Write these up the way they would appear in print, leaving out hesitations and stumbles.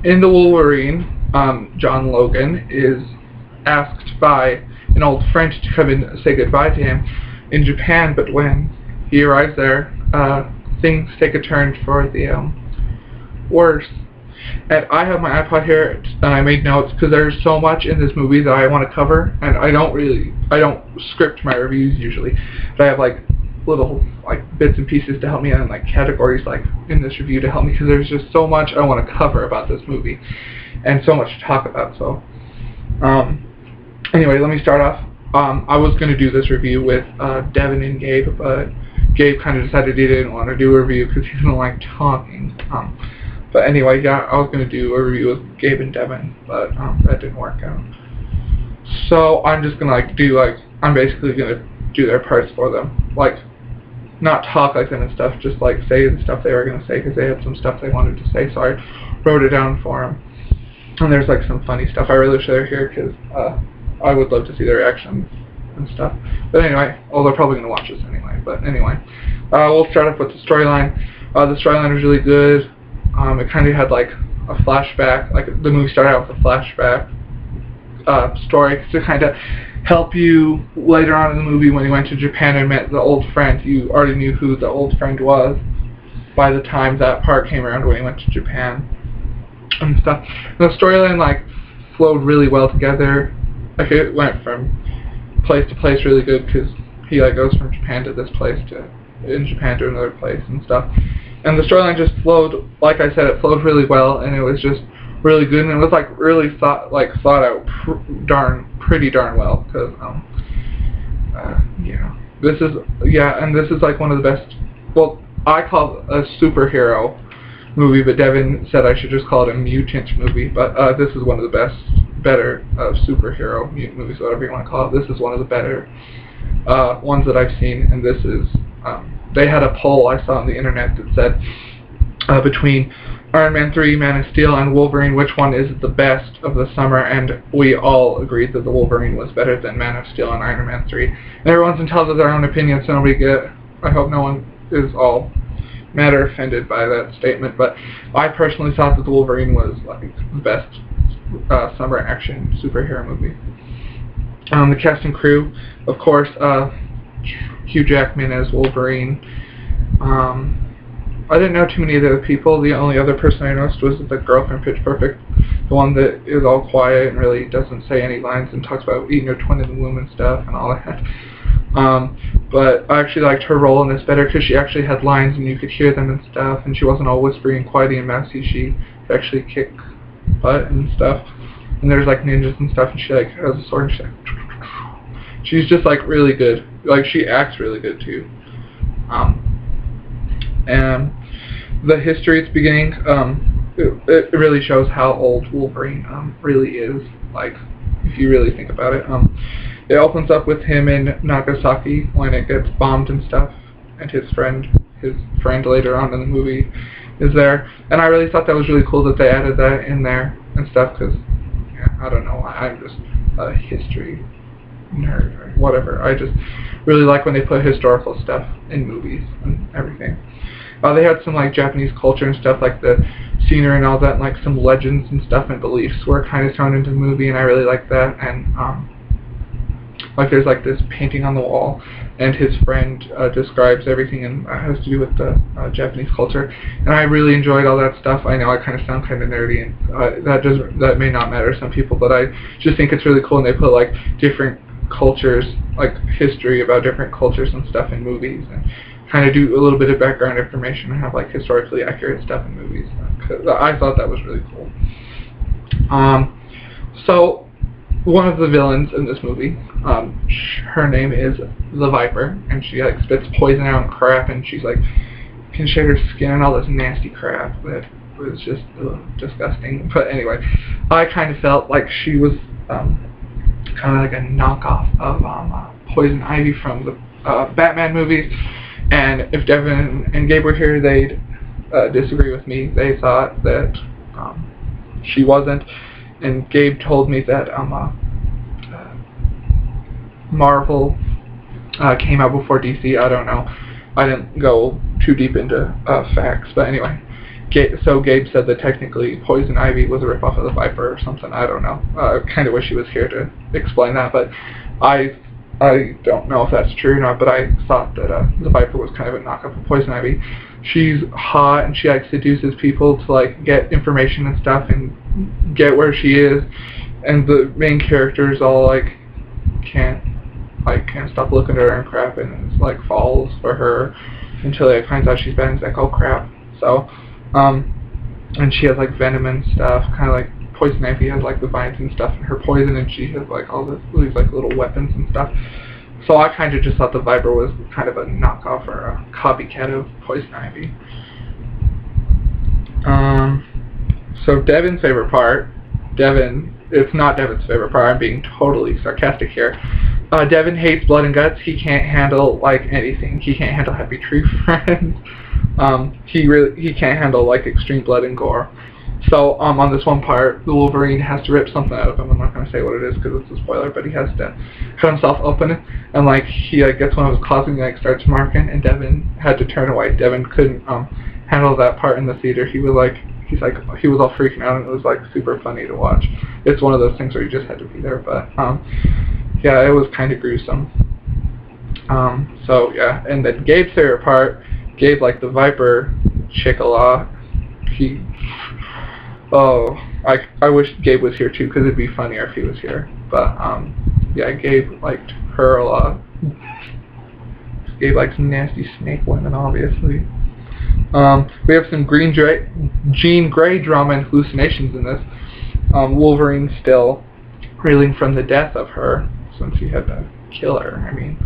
in the Wolverine, John Logan is asked by an old friend to come and say goodbye to him in Japan, but when he arrives there, things take a turn for the worse. And I have my iPod here, and I made notes because there's so much in this movie that I want to cover, and I don't script my reviews usually, but I have like little like bits and pieces to help me, and like categories like in this review to help me, because there's just so much I want to cover about this movie, and so much to talk about. So, anyway, let me start off. I was going to do this review with Devin and Gabe, but Gabe kind of decided he didn't want to do a review because he doesn't like talking. But anyway, yeah, I was going to do a review with Gabe and Devin, but that didn't work out. So I'm just going to I'm basically going to do their parts for them. Like, not talk like them and stuff, just like say the stuff they were going to say, because they had some stuff they wanted to say, so I wrote it down for them. And there's like some funny stuff. I really wish they were here, because I would love to see their reactions and stuff. But anyway, they're probably going to watch this anyway. But anyway, we'll start off with the storyline. The storyline was really good. It kind of had like a flashback, like the movie started out with a flashback story to kind of help you later on in the movie when you went to Japan and met the old friend. You already knew who the old friend was by the time that part came around when he went to Japan and stuff. And the storyline like flowed really well together. Like it went from place to place really good, because he like goes from Japan to this place to in Japan to another place and stuff. And the storyline just flowed, like I said, it flowed really well, and it was just really good, and it was like really thought out pretty darn well, because this is like one of the best. Well, I call it a superhero movie, but Devin said I should just call it a mutant movie. But this is one of the better superhero mutant movies, whatever you want to call it. This is one of the better ones that I've seen, and this is. They had a poll I saw on the internet that said between Iron Man 3, Man of Steel, and Wolverine, which one is the best of the summer, and we all agreed that the Wolverine was better than Man of Steel and Iron Man 3. And everyone's entitled to their own opinion, so I hope no one is all mad or offended by that statement, but I personally thought that the Wolverine was like the best summer action superhero movie. The cast and crew, of course, Hugh Jackman as Wolverine. I didn't know too many of the other people. The only other person I noticed was the girl from Pitch Perfect, the one that is all quiet and really doesn't say any lines and talks about eating her twin in the womb and stuff and all that. But I actually liked her role in this better, because she actually had lines and you could hear them and stuff, and she wasn't all whispery and quiety and mousy. She could actually kick butt and stuff. And there's like ninjas and stuff, and she like has a sword and she's just like really good. Like she acts really good too. And the history at the beginning, it really shows how old Wolverine really is. Like, if you really think about it, it opens up with him in Nagasaki when it gets bombed and stuff, and his friend later on in the movie is there. And I really thought that was really cool that they added that in there and stuff, because I don't know, I'm just a history nerd or whatever. I just really like when they put historical stuff in movies and everything. They had some like Japanese culture and stuff, like the scenery and all that, and like some legends and stuff and beliefs were kind of thrown into the movie, and I really like that. And like there's like this painting on the wall, and his friend describes everything and has to do with the Japanese culture, and I really enjoyed all that stuff. I know I kind of sound kind of nerdy, and that may not matter to some people, but I just think it's really cool, and they put like different cultures, like history about different cultures and stuff in movies, and kind of do a little bit of background information and have like historically accurate stuff in movies. I thought that was really cool. So one of the villains in this movie, her name is the Viper, and she like spits poison out and crap, and she's like can shed her skin and all this nasty crap that was just disgusting. But anyway, I kind of felt like she was kind of like a knockoff of Poison Ivy from the Batman movies. And if Devin and Gabe were here, they'd disagree with me. They thought that she wasn't. And Gabe told me that Marvel came out before DC. I don't know. I didn't go too deep into facts. But anyway, so Gabe said that technically Poison Ivy was a ripoff of the Viper or something. I don't know. I kind of wish he was here to explain that, but I don't know if that's true or not. But I thought that the Viper was kind of a knockoff of Poison Ivy. She's hot and she like seduces people to like get information and stuff and get where she is, and the main characters all like can't stop looking at her and crap, and it's like falls for her until he finds out she's bad and he's like, oh crap. So and she has like venom and stuff, kind of like Poison Ivy has like the vines and stuff and her poison, and she has like all these like little weapons and stuff. So I kind of just thought the Viper was kind of a knockoff or a copycat of Poison Ivy. So Devin's favorite part, it's not Devin's favorite part, I'm being totally sarcastic here. Devin hates blood and guts. He can't handle like anything. He can't handle Happy Tree Friends. He can't handle like extreme blood and gore. So on this one part, the Wolverine has to rip something out of him. I'm not going to say what it is because it's a spoiler, but he has to cut himself open, and like he like gets one of his claws and like starts marking, and Devin had to turn away. Devin couldn't handle that part in the theater. He was all freaking out, and it was like super funny to watch. It's one of those things where you just had to be there, but yeah, it was kind of gruesome. So yeah, and then Gabe's favorite part, Gabe liked the Viper chick a lot. I wish Gabe was here too, because it'd be funnier if he was here. But yeah, Gabe liked her a lot. Gabe likes nasty snake women, obviously. We have some Jean Grey drama and hallucinations in this. Wolverine still reeling from the death of her, since he had to kill her. I mean,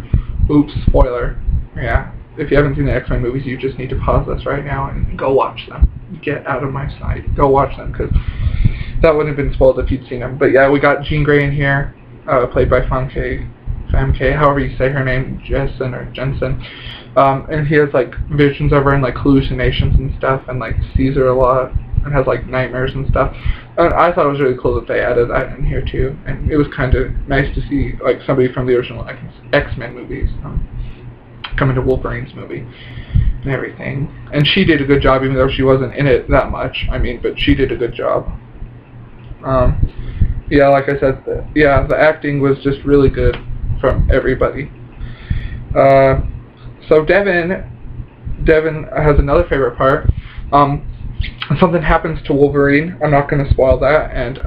oops, spoiler. Yeah, if you haven't seen the X-Men movies, you just need to pause this right now and go watch them. Get out of my sight. Go watch them, because that wouldn't have been spoiled if you'd seen them. But yeah, we got Jean Grey in here, played by Famke, however you say her name, Jensen. And he has like visions of her and like hallucinations and stuff, and like sees her a lot and has like nightmares and stuff. And I thought it was really cool that they added that in here too, and it was kind of nice to see like somebody from the original X-Men movies come into Wolverine's movie and everything. And she did a good job, even though she wasn't in it that much. I mean, but she did a good job. Yeah, like I said, the acting was just really good from everybody. So Devin has another favorite part. Something happens to Wolverine. I'm not going to spoil that, and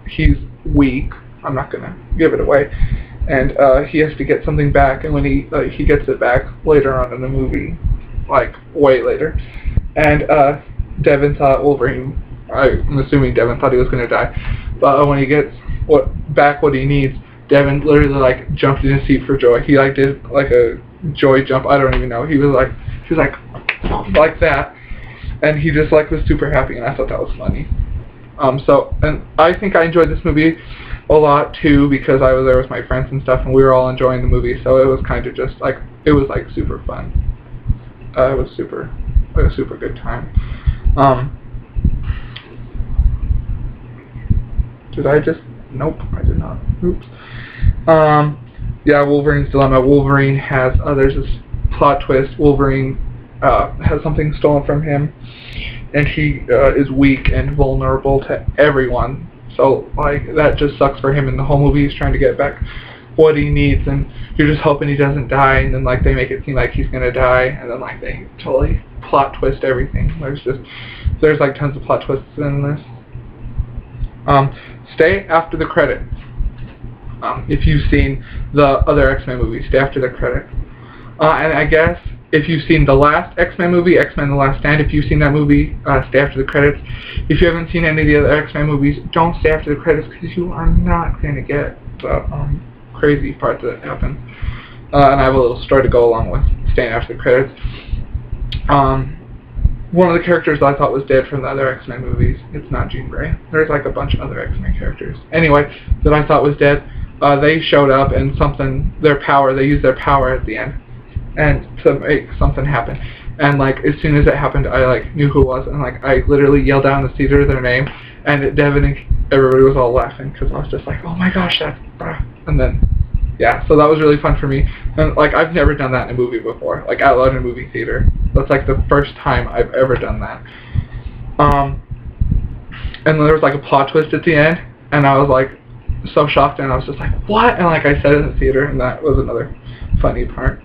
he's weak. I'm not going to give it away. And he has to get something back, and when he gets it back later on in the movie, like way later, and Devin thought Wolverine, I'm assuming Devin thought he was going to die, but when he gets back what he needs, Devin literally like jumped in his seat for joy. He like did like a joy jump. I don't even know. He was like that, and he just like was super happy, and I thought that was funny. So, and I think I enjoyed this movie a lot too, because I was there with my friends and stuff, and we were all enjoying the movie. So it was kind of just like, it was like super fun. It was a super good time. Did I just? Nope, I did not. Oops. Yeah, Wolverine's dilemma. Wolverine has, there's this plot twist. Wolverine has something stolen from him, and he is weak and vulnerable to everyone. So, like, that just sucks for him, and the whole movie he's trying to get back what he needs, and you're just hoping he doesn't die, and then, like, they make it seem like he's gonna die, and then, like, they totally plot twist everything. There's, like, tons of plot twists in this. Stay after the credits. If you've seen the other X-Men movies, stay after the credits. And I guess if you've seen the last X-Men movie, X-Men The Last Stand, if you've seen that movie, stay after the credits. If you haven't seen any of the other X-Men movies, don't stay after the credits, because you are not going to get the crazy parts that happen. And I have a little story to go along with staying after the credits. One of the characters I thought was dead from the other X-Men movies, it's not Jean Grey. There's like a bunch of other X-Men characters. Anyway, that I thought was dead, they showed up, and they used their power at the end, and to make something happen. And like, as soon as it happened, I like knew who it was, and like, I literally yelled out in the theater their name, and Devin and everybody was all laughing, because I was just like, oh my gosh, that's, and then, yeah, so that was really fun for me. And like, I've never done that in a movie before, like out loud in a movie theater. That's like the first time I've ever done that. Um, and then there was like a plot twist at the end, and I was like so shocked, and I was just like, what? And like I said in the theater, and that was another funny part.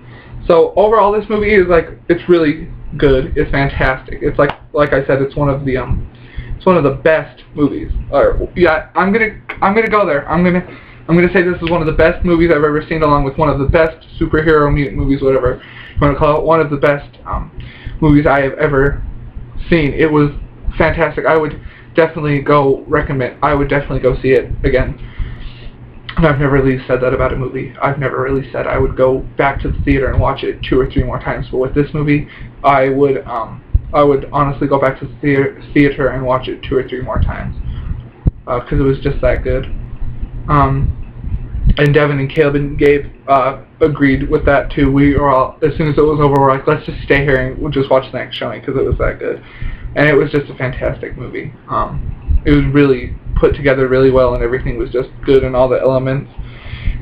So overall, this movie is like, it's really good. It's fantastic. It's like I said, it's one of the best movies. Or yeah, I'm gonna go there. I'm gonna say this is one of the best movies I've ever seen, along with one of the best superhero mutant movies, whatever you want to call it. One of the best movies I have ever seen. It was fantastic. I would definitely go see it again. And I've never really said that about a movie. I've never really said I would go back to the theater and watch it 2 or 3 more times. But with this movie, I would honestly go back to the theater and watch it 2 or 3 more times, because it was just that good. And Devin and Caleb and Gabe agreed with that too. We were all, as soon as it was over, we're like, let's just stay here and we'll just watch the next showing, because it was that good. And it was just a fantastic movie. It was really put together really well, and everything was just good, and all the elements,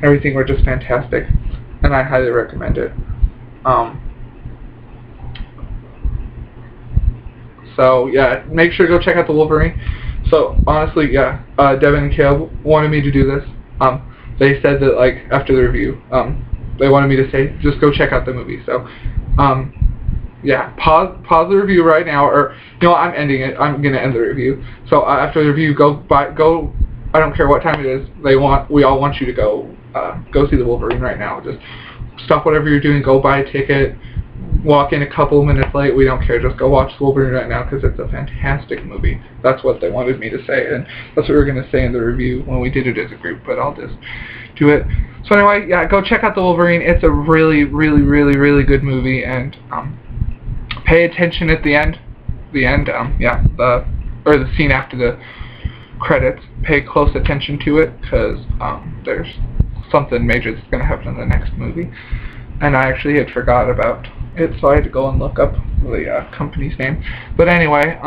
everything were just fantastic, and I highly recommend it. So yeah, make sure to go check out the Wolverine. So honestly, yeah, Devin and Caleb wanted me to do this. They said that like after the review, they wanted me to say just go check out the movie. So yeah, pause the review right now, or you know, I'm ending it. I'm gonna end the review. So after the review, go. I don't care what time it is. We all want you to go see the Wolverine right now. Just stop whatever you're doing. Go buy a ticket. Walk in a couple of minutes late. We don't care. Just go watch the Wolverine right now, because it's a fantastic movie. That's what they wanted me to say, and that's what we were gonna say in the review when we did it as a group. But I'll just do it. So anyway, yeah, go check out the Wolverine. It's a really, really, really, really good movie, and pay attention at the end. Yeah, the scene after the credits. Pay close attention to it, because there's something major that's going to happen in the next movie. And I actually had forgot about it, so I had to go and look up the company's name. But anyway,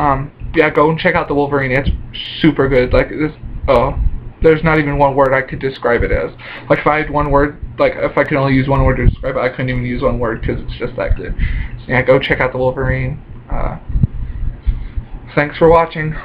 yeah, go and check out the Wolverine. It's super good. Like this, there's not even one word I could describe it as. Like if I had one word, like if I could only use one word to describe it, I couldn't even use one word, because it's just that good. So yeah, go check out the Wolverine. Thanks for watching.